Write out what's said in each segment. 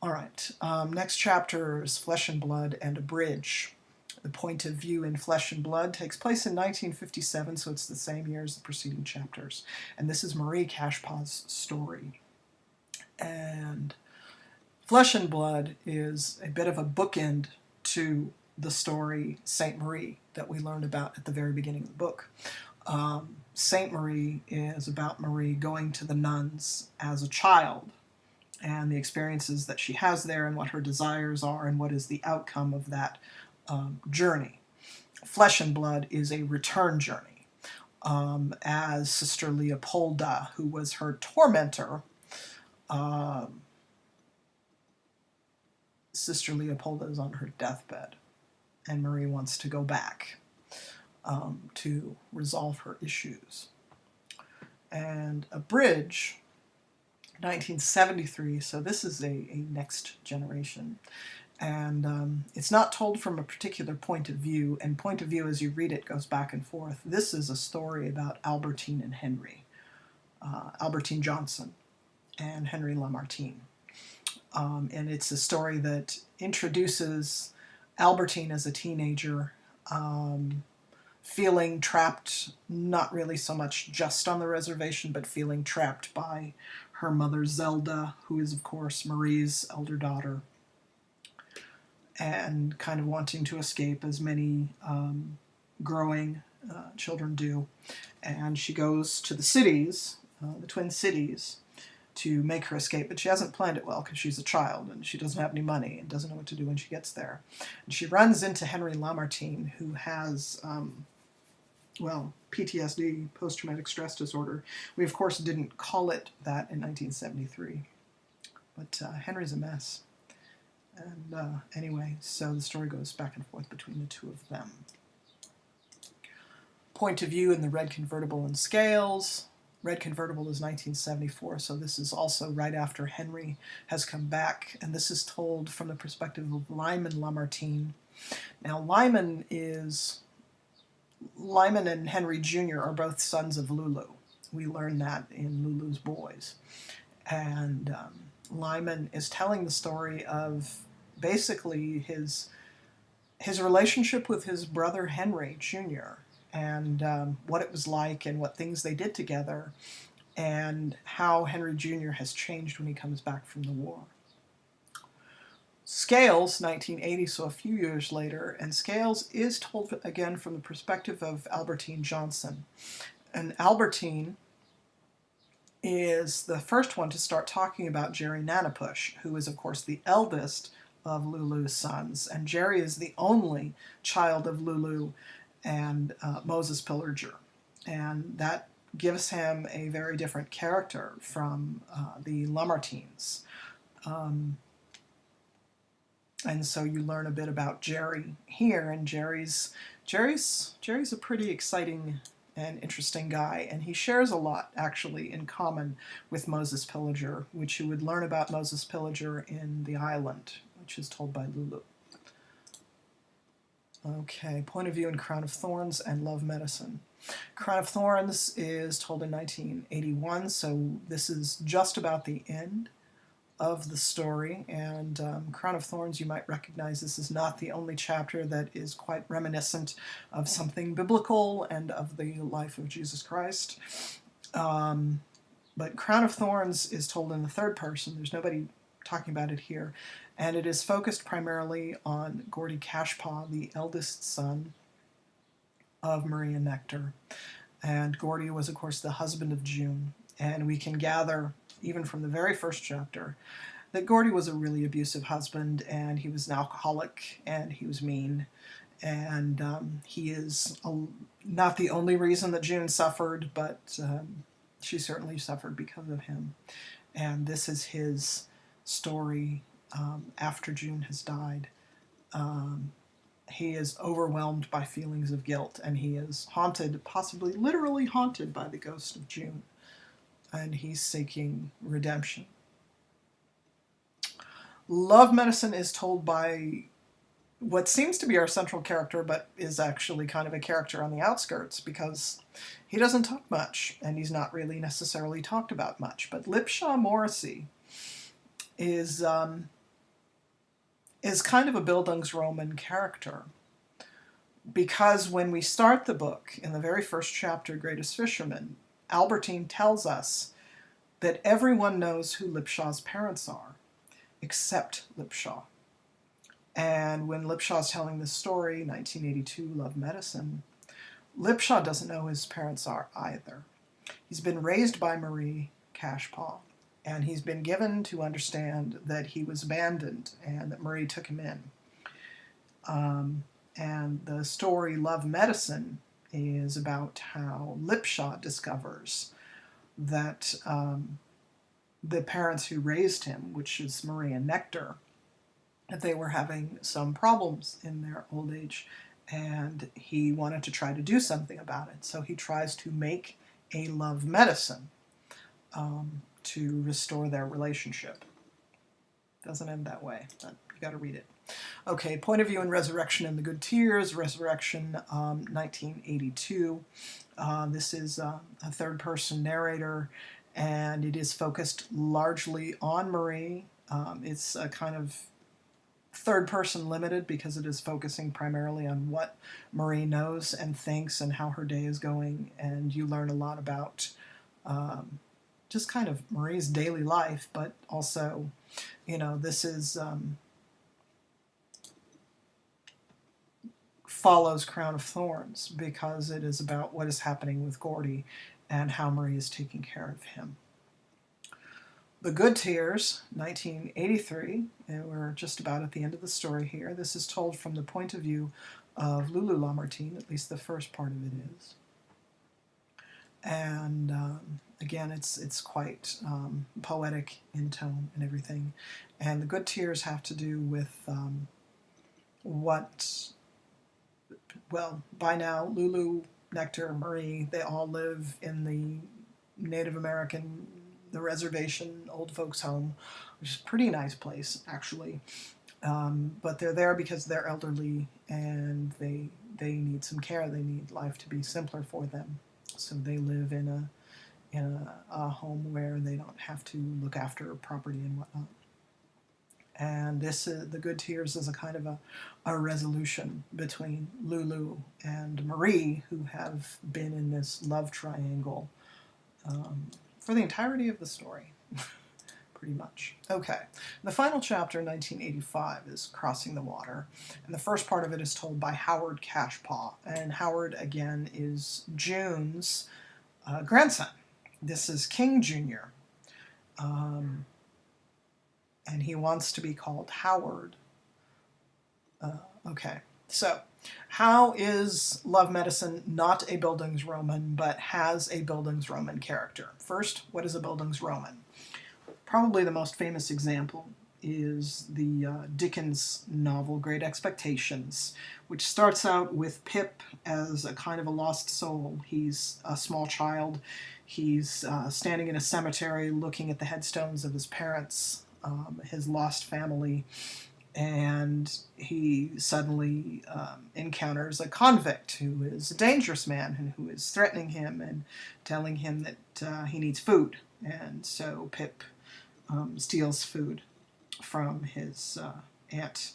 All right, next chapter is Flesh and Blood and a Bridge. The point of view in Flesh and Blood takes place in 1957, so it's the same year as the preceding chapters. And this is Marie Cashpaw's story. And Flesh and Blood is a bit of a bookend to the story Saint Marie that we learned about at the very beginning of the book. Saint Marie is about Marie going to the nuns as a child and the experiences that she has there and what her desires are and what is the outcome of that journey. Flesh and Blood is a return journey, as Sister Leopolda, who was her tormentor. Sister Leopolda is on her deathbed, and Marie wants to go back to resolve her issues. And a Bridge, 1973, so this is a next generation. And it's not told from a particular point of view, and point of view as you read it goes back and forth. This is a story about Albertine and Henry, Albertine Johnson and Henry Lamartine. And it's a story that introduces Albertine as a teenager, feeling trapped, not really so much just on the reservation, but feeling trapped by her mother Zelda, who is of course Marie's elder daughter, and kind of wanting to escape, as many growing children do. And she goes to the cities, the Twin Cities, to make her escape, but she hasn't planned it well because she's a child and she doesn't have any money and doesn't know what to do when she gets there. And she runs into Henry Lamartine, who has, PTSD, post-traumatic stress disorder. We, of course, didn't call it that in 1973, but Henry's a mess. And anyway, so the story goes back and forth between the two of them. Point of view in the Red Convertible and Scales. Red Convertible is 1974, so this is also right after Henry has come back, and this is told from the perspective of Lyman Lamartine. Now, Lyman and Henry Jr. are both sons of Lulu. We learn that in Lulu's Boys. And Lyman is telling the story of basically his relationship with his brother Henry Jr., and what it was like and what things they did together, and how Henry Jr. has changed when he comes back from the war. Scales, 1980, so a few years later, and Scales is told again from the perspective of Albertine Johnson. And Albertine is the first one to start talking about Jerry Nanapush, who is, of course, the eldest of Lulu's sons, and Jerry is the only child of Lulu and Moses Pillager, and that gives him a very different character from the Lamartines. And so you learn a bit about Jerry here, and Jerry's a pretty exciting and interesting guy, and he shares a lot actually in common with Moses Pillager, which you would learn about Moses Pillager in The Island, which is told by Lulu. Okay, point of view in Crown of Thorns and Love Medicine. Crown of Thorns is told in 1981, so this is just about the end of the story. And Crown of Thorns, you might recognize this is not the only chapter that is quite reminiscent of something biblical and of the life of Jesus Christ. But Crown of Thorns is told in the third person. There's nobody talking about it here. And it is focused primarily on Gordy Cashpaw, the eldest son of Maria Nectar. And Gordy was, of course, the husband of June. And we can gather, even from the very first chapter, that Gordy was a really abusive husband, and he was an alcoholic, and he was mean. And he is not the only reason that June suffered, but she certainly suffered because of him. And this is his story after June has died. He is overwhelmed by feelings of guilt, and he is haunted, possibly literally haunted, by the ghost of June. And he's seeking redemption. Love Medicine is told by what seems to be our central character, but is actually kind of a character on the outskirts, because he doesn't talk much, and he's not really necessarily talked about much. But Lipshaw Morrissey is is kind of a Bildungsroman character, because when we start the book, in the very first chapter, Greatest Fisherman, Albertine tells us that everyone knows who Lipshaw's parents are, except Lipshaw. And when Lipshaw's telling this story, 1982, Love Medicine, Lipshaw doesn't know who his parents are either. He's been raised by Marie Cashpaw, and he's been given to understand that he was abandoned and that Marie took him in. And the story Love Medicine is about how Lipshaw discovers that the parents who raised him, which is Marie and Nectar, that they were having some problems in their old age, and he wanted to try to do something about it. So he tries to make a love medicine to restore their relationship. Doesn't end that way, but you got to read it. Okay, Point of View and Resurrection and the Good Tears, Resurrection, 1982. This is a third-person narrator, and it is focused largely on Marie. It's a kind of third-person limited because it is focusing primarily on what Marie knows and thinks and how her day is going, and you learn a lot about just kind of Marie's daily life, but also, you know, this is follows Crown of Thorns because it is about what is happening with Gordy and how Marie is taking care of him. The Good Tears, 1983, and we're just about at the end of the story here. This is told from the point of view of Lulu Lamartine, at least the first part of it is. And again, it's quite poetic in tone and everything. And the Good Tears have to do with well, by now, Lulu, Nectar, Marie, they all live in the Native American, the reservation, old folks' home, which is a pretty nice place, actually. But they're there because they're elderly and they need some care. They need life to be simpler for them. So they live in a home where they don't have to look after property and whatnot. And this is the Good Tears is a kind of a resolution between Lulu and Marie, who have been in this love triangle for the entirety of the story, pretty much. Okay, the final chapter, 1985, is Crossing the Water, and the first part of it is told by Howard Cashpaw, and Howard, again, is June's grandson. This is King Jr., and he wants to be called Howard. Okay, so how is Love Medicine not a Bildungsroman, but has a Bildungsroman character? First, what is a Bildungsroman? Probably the most famous example is the Dickens novel Great Expectations, which starts out with Pip as a kind of a lost soul. He's a small child. He's standing in a cemetery looking at the headstones of his parents, his lost family, and he suddenly encounters a convict who is a dangerous man and who is threatening him and telling him that he needs food. And so Pip steals food from his aunt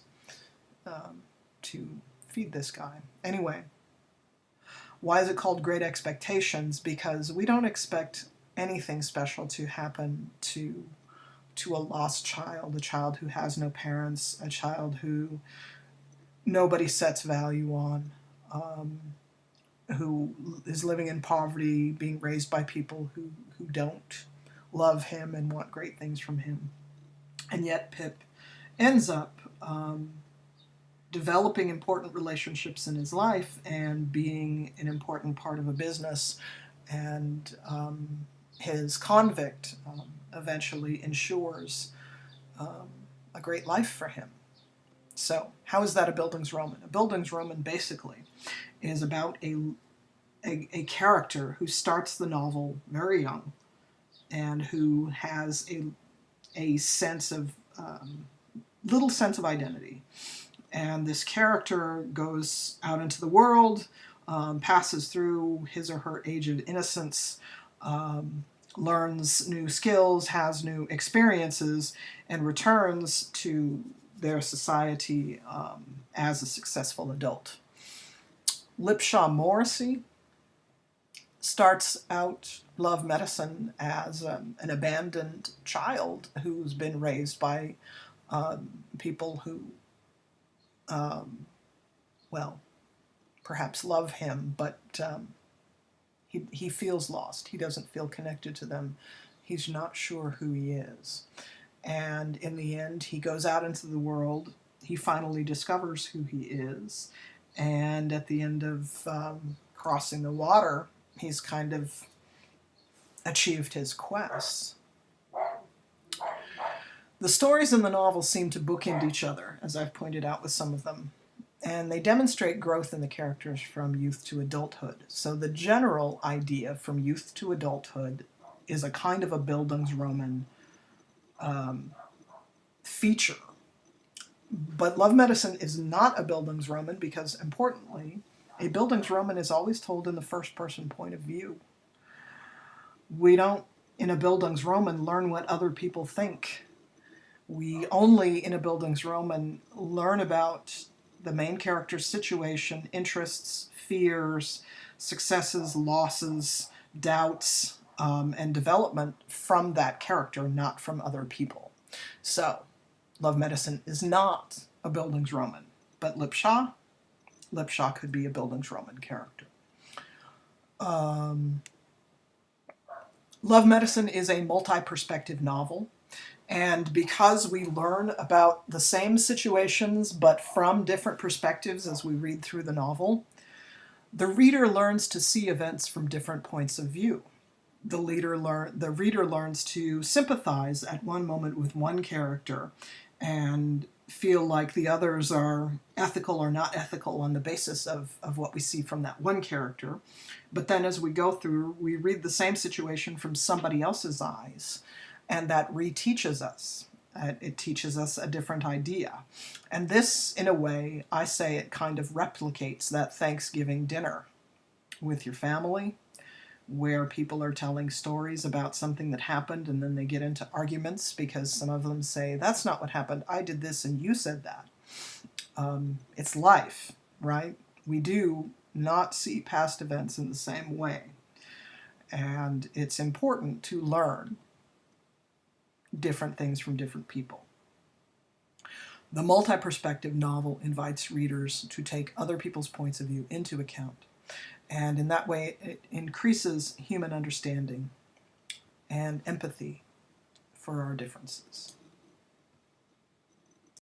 to feed this guy. Anyway, why is it called Great Expectations? Because we don't expect anything special to happen to a lost child, a child who has no parents, a child who nobody sets value on, who is living in poverty, being raised by people who don't love him and want great things from him. And yet Pip ends up developing important relationships in his life and being an important part of a business, and his convict eventually ensures a great life for him. So how is that a Bildungsroman? A Bildungsroman basically is about a character who starts the novel very young and who has a sense of little sense of identity. And this character goes out into the world, passes through his or her age of innocence, learns new skills, has new experiences, and returns to their society as a successful adult. Lipshaw Morrissey starts out Love Medicine as an abandoned child who's been raised by people who, well, perhaps love him, but he feels lost. He doesn't feel connected to them. He's not sure who he is. And in the end, he goes out into the world. He finally discovers who he is. And at the end of crossing the water, he's kind of achieved his quest. The stories in the novel seem to bookend each other, as I've pointed out with some of them, and they demonstrate growth in the characters from youth to adulthood. So the general idea from youth to adulthood is a kind of a Bildungsroman feature. But Love Medicine is not a Bildungsroman because, importantly, a Bildungsroman is always told in the first-person point of view. We don't, in a Bildungsroman, learn what other people think. We only, in a Bildungsroman, learn about the main character's situation, interests, fears, successes, losses, doubts, and development from that character, not from other people. So, Love Medicine is not a Bildungsroman, but Lipshaw could be a Bildungsroman character. Love Medicine is a multi-perspective novel, and because we learn about the same situations but from different perspectives as we read through the novel, the reader learns to see events from different points of view. The reader learns to sympathize at one moment with one character and feel like the others are ethical or not ethical on the basis of what we see from that one character. But then as we go through, we read the same situation from somebody else's eyes, and that reteaches us. It teaches us a different idea. And this, in a way, I say it kind of replicates that Thanksgiving dinner with your family, where people are telling stories about something that happened and then they get into arguments because some of them say, that's not what happened, I did this and you said that. It's life, right? We do not see past events in the same way. And it's important to learn different things from different people. The multi-perspective novel invites readers to take other people's points of view into account. And in that way, it increases human understanding and empathy for our differences.